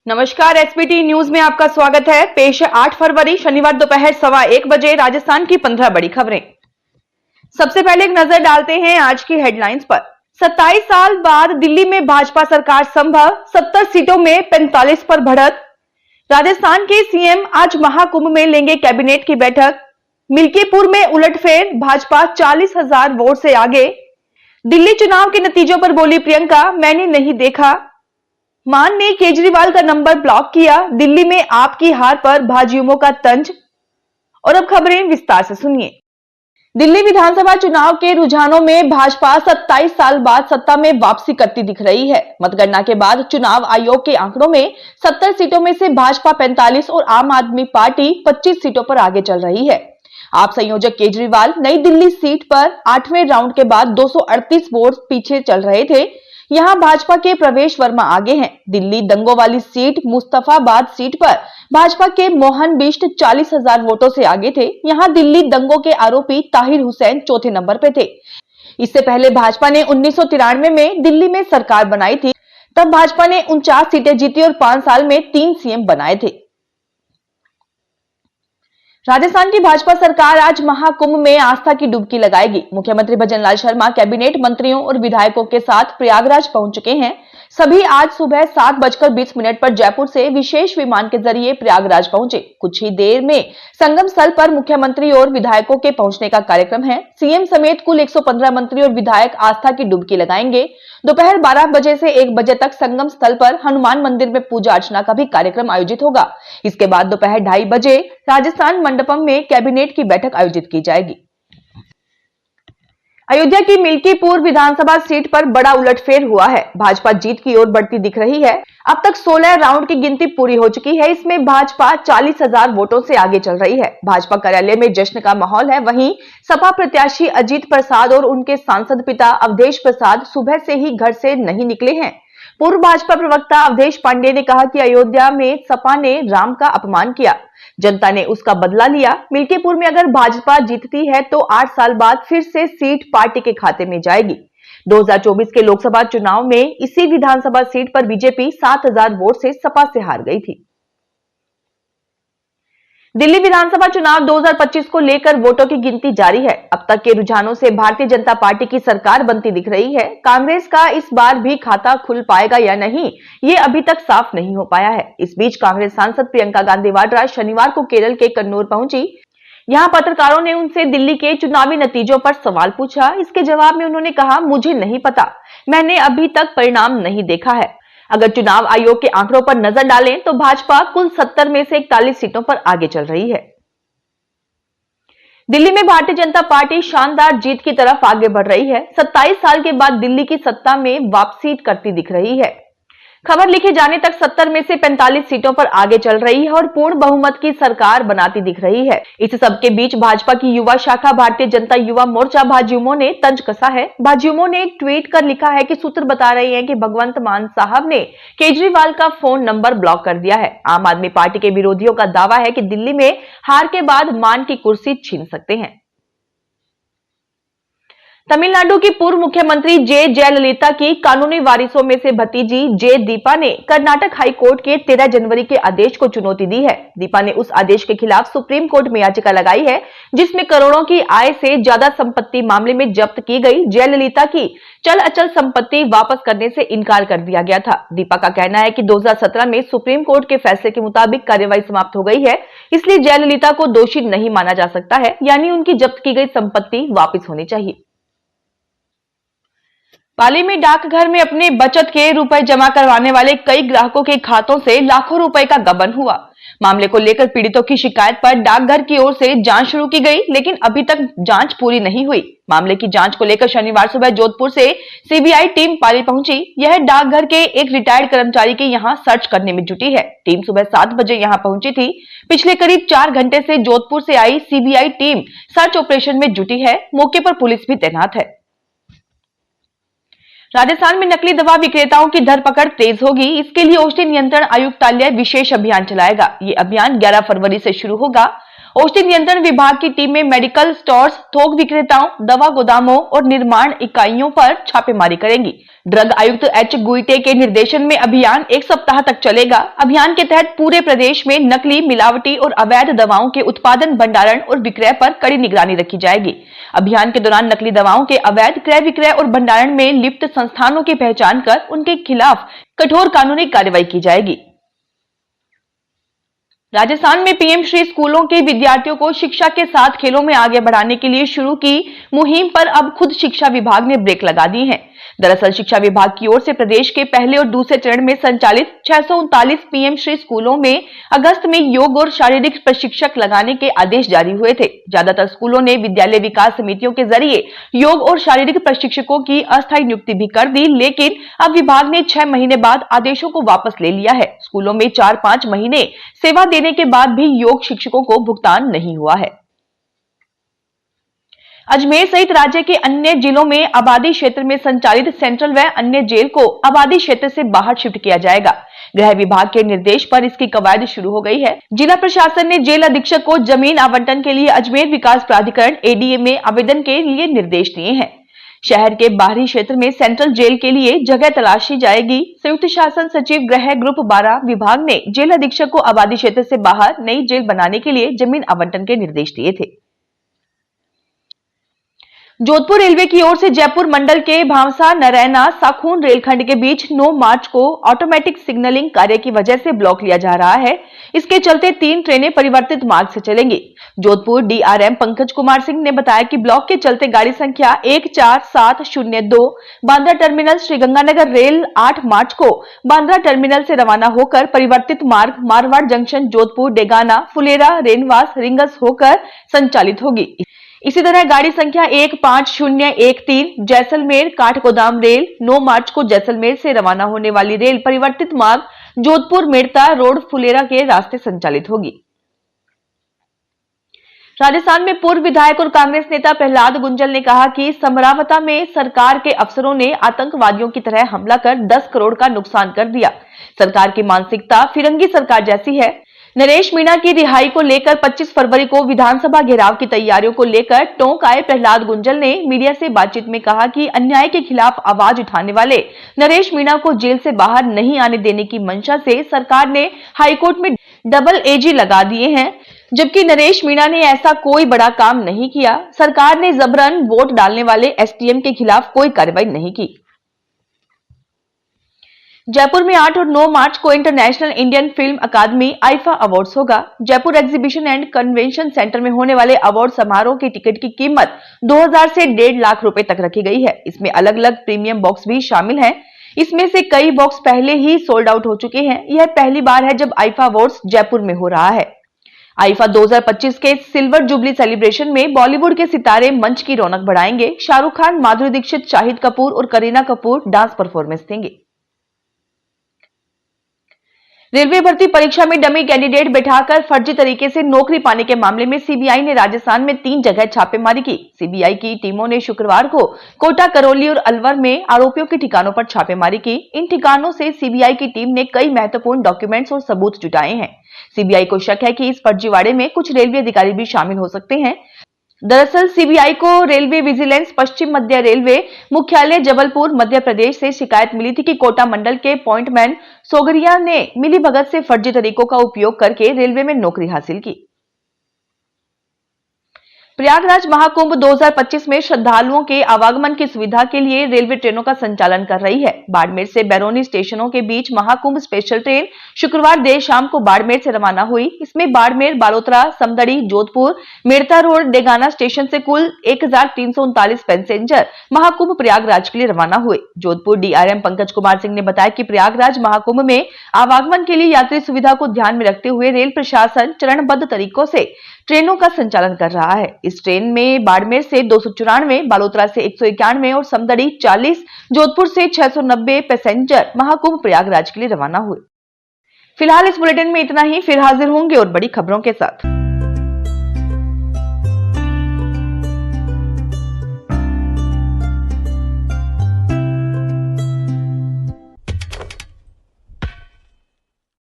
नमस्कार, SBT news में आपका स्वागत है। पेश है 8 फरवरी शनिवार दोपहर 1:15 बजे राजस्थान की 15 बड़ी खबरें। सबसे पहले एक नजर डालते हैं आज की हेडलाइंस पर। 27 साल बाद दिल्ली में भाजपा सरकार संभव, 70 सीटों में 45 पर बढ़त। राजस्थान के सीएम आज महाकुंभ में लेंगे कैबिनेट की बैठक। मिल्कीपुर में उलटफेर, भाजपा 40,000 वोट से आगे। दिल्ली चुनाव के नतीजों पर बोली प्रियंका, मैंने नहीं देखा। मान ने केजरीवाल का नंबर ब्लॉक किया। दिल्ली में आपकी हार पर भाजयुमों का तंज। और अब खबरें विस्तार से सुनिए। दिल्ली विधानसभा चुनाव के रुझानों में भाजपा 27 साल बाद सत्ता में वापसी करती दिख रही है। मतगणना के बाद चुनाव आयोग के आंकड़ों में 70 सीटों में से भाजपा 45 और आम आदमी पार्टी 25 सीटों पर आगे चल रही है। आप संयोजक केजरीवाल नई दिल्ली सीट पर 8वें राउंड के बाद 238 वोट पीछे चल रहे थे। यहां भाजपा के प्रवेश वर्मा आगे हैं। दिल्ली दंगों वाली सीट मुस्तफाबाद सीट पर भाजपा के मोहन बिष्ट 40,000 वोटों से आगे थे। यहां दिल्ली दंगों के आरोपी ताहिर हुसैन चौथे नंबर पे थे। इससे पहले भाजपा ने 1993 में दिल्ली में सरकार बनाई थी। तब भाजपा ने 49 सीटें जीती और 5 साल में 3 सीएम बनाए थे। राजस्थान की भाजपा सरकार आज महाकुंभ में आस्था की डुबकी लगाएगी। मुख्यमंत्री भजनलाल शर्मा कैबिनेट मंत्रियों और विधायकों के साथ प्रयागराज पहुंच चुके हैं। सभी आज सुबह 7:20 पर जयपुर से विशेष विमान के जरिए प्रयागराज पहुंचे। कुछ ही देर में संगम स्थल पर मुख्यमंत्री और विधायकों के पहुंचने का कार्यक्रम है। सीएम समेत कुल 115 मंत्री और विधायक आस्था की डुबकी लगाएंगे। दोपहर 12 बजे से 1 बजे तक संगम स्थल पर हनुमान मंदिर में पूजा अर्चना का भी कार्यक्रम आयोजित होगा। इसके बाद दोपहर 2:30 बजे राजस्थान मंडपम में कैबिनेट की बैठक आयोजित की जाएगी। अयोध्या की मिल्कीपुर विधानसभा सीट पर बड़ा उलटफेर हुआ है। भाजपा जीत की ओर बढ़ती दिख रही है। अब तक 16 राउंड की गिनती पूरी हो चुकी है। इसमें भाजपा 40,000 वोटों से आगे चल रही है। भाजपा कार्यालय में जश्न का माहौल है। वहीं सपा प्रत्याशी अजीत प्रसाद और उनके सांसद पिता अवधेश प्रसाद सुबह से ही घर से नहीं निकले हैं। पूर्व भाजपा प्रवक्ता अवधेश पांडे ने कहा कि अयोध्या में सपा ने राम का अपमान किया, जनता ने उसका बदला लिया। मिल्कीपुर में अगर भाजपा जीतती है तो 8 साल बाद फिर से सीट पार्टी के खाते में जाएगी। 2024 के लोकसभा चुनाव में इसी विधानसभा सीट पर बीजेपी 7,000 वोट से सपा से हार गई थी। दिल्ली विधानसभा चुनाव 2025 को लेकर वोटों की गिनती जारी है। अब तक के रुझानों से भारतीय जनता पार्टी की सरकार बनती दिख रही है। कांग्रेस का इस बार भी खाता खुल पाएगा या नहीं, ये अभी तक साफ नहीं हो पाया है। इस बीच कांग्रेस सांसद प्रियंका गांधी वाड्रा शनिवार को केरल के कन्नौर पहुंची। यहां पत्रकारों ने उनसे दिल्ली के चुनावी नतीजों पर सवाल पूछा। इसके जवाब में उन्होंने कहा, मुझे नहीं पता, मैंने अभी तक परिणाम नहीं देखा है। अगर चुनाव आयोग के आंकड़ों पर नजर डालें तो भाजपा कुल 70 में से 41 सीटों पर आगे चल रही है। दिल्ली में भारतीय जनता पार्टी शानदार जीत की तरफ आगे बढ़ रही है। 27 साल के बाद दिल्ली की सत्ता में वापसी करती दिख रही है। खबर लिखे जाने तक 70 में से 45 सीटों पर आगे चल रही है और पूर्ण बहुमत की सरकार बनाती दिख रही है। इस सबके बीच भाजपा की युवा शाखा भारतीय जनता युवा मोर्चा भाजयुमो ने तंज कसा है। भाजयुमो ने एक ट्वीट कर लिखा है कि सूत्र बता रहे हैं कि भगवंत मान साहब ने केजरीवाल का फोन नंबर ब्लॉक कर दिया है। आम आदमी पार्टी के विरोधियों का दावा है कि दिल्ली में हार के बाद मान की कुर्सी छीन सकते हैं। तमिलनाडु की पूर्व मुख्यमंत्री जे जयललिता की कानूनी वारिसों में से भतीजी जे दीपा ने कर्नाटक हाई कोर्ट के 13 जनवरी के आदेश को चुनौती दी है। दीपा ने उस आदेश के खिलाफ सुप्रीम कोर्ट में याचिका लगाई है जिसमें करोड़ों की आय से ज्यादा संपत्ति मामले में जब्त की गई जयललिता की चल अचल संपत्ति वापस करने से इनकार कर दिया गया था। दीपा का कहना है कि 2017 में सुप्रीम कोर्ट के फैसले के मुताबिक कार्यवाही समाप्त हो गई है, इसलिए जयललिता को दोषी नहीं माना जा सकता है, यानी उनकी जब्त की गई संपत्ति वापस होनी चाहिए। पाली में डाकघर में अपने बचत के रुपए जमा करवाने वाले कई ग्राहकों के खातों से लाखों रुपए का गबन हुआ। मामले को लेकर पीड़ितों की शिकायत पर डाकघर की ओर से जांच शुरू की गई, लेकिन अभी तक जांच पूरी नहीं हुई। मामले की जांच को लेकर शनिवार सुबह जोधपुर से सीबीआई टीम पाली पहुंची। यह डाकघर के एक रिटायर्ड कर्मचारी के यहां सर्च करने में जुटी है। टीम सुबह 7 बजे यहां पहुंची थी। पिछले करीब 4 घंटे से जोधपुर से आई सीबीआई टीम सर्च ऑपरेशन में जुटी है। मौके पर पुलिस भी तैनात है। राजस्थान में नकली दवा विक्रेताओं की धरपकड़ तेज होगी। इसके लिए औषधि नियंत्रण आयुक्तालय विशेष अभियान चलाएगा। ये अभियान 11 फरवरी से शुरू होगा। औषधि नियंत्रण विभाग की टीम में मेडिकल स्टोर्स, थोक विक्रेताओं, दवा गोदामों और निर्माण इकाइयों पर छापेमारी करेंगी। ड्रग आयुक्त एच गुइटे के निर्देशन में अभियान 1 सप्ताह तक चलेगा। अभियान के तहत पूरे प्रदेश में नकली, मिलावटी और अवैध दवाओं के उत्पादन, भंडारण और विक्रय पर कड़ी निगरानी रखी जाएगी। अभियान के दौरान नकली दवाओं के अवैध क्रय, विक्रय और भंडारण में लिप्त संस्थानों की पहचान कर उनके खिलाफ कठोर कानूनी कार्रवाई की जाएगी। राजस्थान में पीएम श्री स्कूलों के विद्यार्थियों को शिक्षा के साथ खेलों में आगे बढ़ाने के लिए शुरू की मुहिम पर अब खुद शिक्षा विभाग ने ब्रेक लगा दी है। दरअसल शिक्षा विभाग की ओर से प्रदेश के पहले और दूसरे चरण में संचालित 639 पीएम श्री स्कूलों में अगस्त में योग और शारीरिक प्रशिक्षक लगाने के आदेश जारी हुए थे। ज्यादातर स्कूलों ने विद्यालय विकास समितियों के जरिए योग और शारीरिक प्रशिक्षकों की अस्थायी नियुक्ति भी कर दी, लेकिन अब विभाग ने 6 महीने बाद आदेशों को वापस ले लिया है। स्कूलों में 4-5 महीने सेवा देने के बाद भी योग शिक्षकों को भुगतान नहीं हुआ है। अजमेर सहित राज्य के अन्य जिलों में आबादी क्षेत्र में संचालित सेंट्रल व अन्य जेल को आबादी क्षेत्र से बाहर शिफ्ट किया जाएगा। गृह विभाग के निर्देश पर इसकी कवायद शुरू हो गई है। जिला प्रशासन ने जेल अधीक्षक को जमीन आवंटन के लिए अजमेर विकास प्राधिकरण एडीए में आवेदन के लिए निर्देश दिए हैं। शहर के बाहरी क्षेत्र में सेंट्रल जेल के लिए जगह तलाशी जाएगी। संयुक्त शासन सचिव गृह ग्रुप 12 विभाग ने जेल अधीक्षक को आबादी क्षेत्र से बाहर नई जेल बनाने के लिए जमीन आवंटन के निर्देश दिए थे। जोधपुर रेलवे की ओर से जयपुर मंडल के भावसा नरैना साखून रेलखंड के बीच 9 मार्च को ऑटोमेटिक सिग्नलिंग कार्य की वजह से ब्लॉक लिया जा रहा है। इसके चलते 3 ट्रेनें परिवर्तित मार्ग से चलेंगी। जोधपुर डीआरएम पंकज कुमार सिंह ने बताया कि ब्लॉक के चलते गाड़ी संख्या 14702 बांद्रा टर्मिनल श्रीगंगानगर रेल 8 मार्च को बांद्रा टर्मिनल से रवाना होकर परिवर्तित मार्ग मारवाड़ जंक्शन, जोधपुर, डेगाना, फुलेरा, रेनवास, रिंगस होकर संचालित होगी। इसी तरह गाड़ी संख्या 15013 जैसलमेर काठगोदाम रेल 9 मार्च को जैसलमेर से रवाना होने वाली रेल परिवर्तित मार्ग जोधपुर मेड़ता रोड फुलेरा के रास्ते संचालित होगी। राजस्थान में पूर्व विधायक और कांग्रेस नेता प्रहलाद गुंजल ने कहा कि समरावता में सरकार के अफसरों ने आतंकवादियों की तरह हमला कर 10 करोड़ का नुकसान कर दिया। सरकार की मानसिकता फिरंगी सरकार जैसी है। नरेश मीणा की रिहाई को लेकर 25 फरवरी को विधानसभा घेराव की तैयारियों को लेकर टोंक आए प्रहलाद गुंजल ने मीडिया से बातचीत में कहा कि अन्याय के खिलाफ आवाज उठाने वाले नरेश मीणा को जेल से बाहर नहीं आने देने की मंशा से सरकार ने हाईकोर्ट में डबल एजी लगा दिए हैं, जबकि नरेश मीणा ने ऐसा कोई बड़ा काम नहीं किया। सरकार ने जबरन वोट डालने वाले एसटीएम के खिलाफ कोई कार्रवाई नहीं की। जयपुर में 8 और 9 मार्च को इंटरनेशनल इंडियन फिल्म अकादमी आईफा अवार्ड्स होगा। Jaipur exhibition and convention centre में होने वाले अवार्ड समारोह की टिकट की कीमत 2000 से 1.5 लाख रुपए तक रखी गई है। इसमें अलग अलग प्रीमियम बॉक्स भी शामिल हैं। इसमें से कई बॉक्स पहले ही सोल्ड आउट हो चुके हैं। यह पहली बार है जब आईफा अवार्ड्स जयपुर में हो रहा है। आईफा 2025 के सिल्वर जुबली सेलिब्रेशन में बॉलीवुड के सितारे मंच की रौनक बढ़ाएंगे। शाहरुख खान, माधुरी दीक्षित, शाहिद कपूर और करीना कपूर डांस परफॉर्मेंस देंगे। रेलवे भर्ती परीक्षा में डमी कैंडिडेट बैठाकर फर्जी तरीके से नौकरी पाने के मामले में सीबीआई ने राजस्थान में 3 जगह छापेमारी की। सीबीआई की टीमों ने शुक्रवार को कोटा, करौली और अलवर में आरोपियों के ठिकानों पर छापेमारी की। इन ठिकानों से सीबीआई की टीम ने कई महत्वपूर्ण डॉक्यूमेंट्स और सबूत जुटाए हैं। सीबीआई को शक है कि इस फर्जीवाड़े में कुछ रेलवे अधिकारी भी शामिल हो सकते हैं। दरअसल सीबीआई को रेलवे विजिलेंस पश्चिम मध्य रेलवे मुख्यालय जबलपुर मध्य प्रदेश से शिकायत मिली थी कि कोटा मंडल के पॉइंटमैन सोगरिया ने मिलीभगत से फर्जी तरीकों का उपयोग करके रेलवे में नौकरी हासिल की। प्रयागराज महाकुंभ 2025 में श्रद्धालुओं के आवागमन की सुविधा के लिए रेलवे ट्रेनों का संचालन कर रही है। बाड़मेर से बैरोनी स्टेशनों के बीच महाकुंभ स्पेशल ट्रेन शुक्रवार देर शाम को बाड़मेर से रवाना हुई। इसमें बाड़मेर, बालोतरा, समदड़ी, जोधपुर, मेड़ता रोड, डेगाना स्टेशन से कुल 1339 पैसेंजर महाकुंभ प्रयागराज के लिए रवाना हुए। जोधपुर डीआरएम पंकज कुमार सिंह ने बताया कि प्रयागराज महाकुंभ में आवागमन के लिए यात्री सुविधा को ध्यान में रखते हुए रेल प्रशासन चरणबद्ध तरीकों से ट्रेनों का संचालन कर रहा है। इस ट्रेन में बाड़मेर से 294, बालोतरा से 191 और समदड़ी 40, जोधपुर से 690 पैसेंजर महाकुंभ प्रयागराज के लिए रवाना हुए। फिलहाल इस बुलेटिन में इतना ही। फिर हाजिर होंगे और बड़ी खबरों के साथ।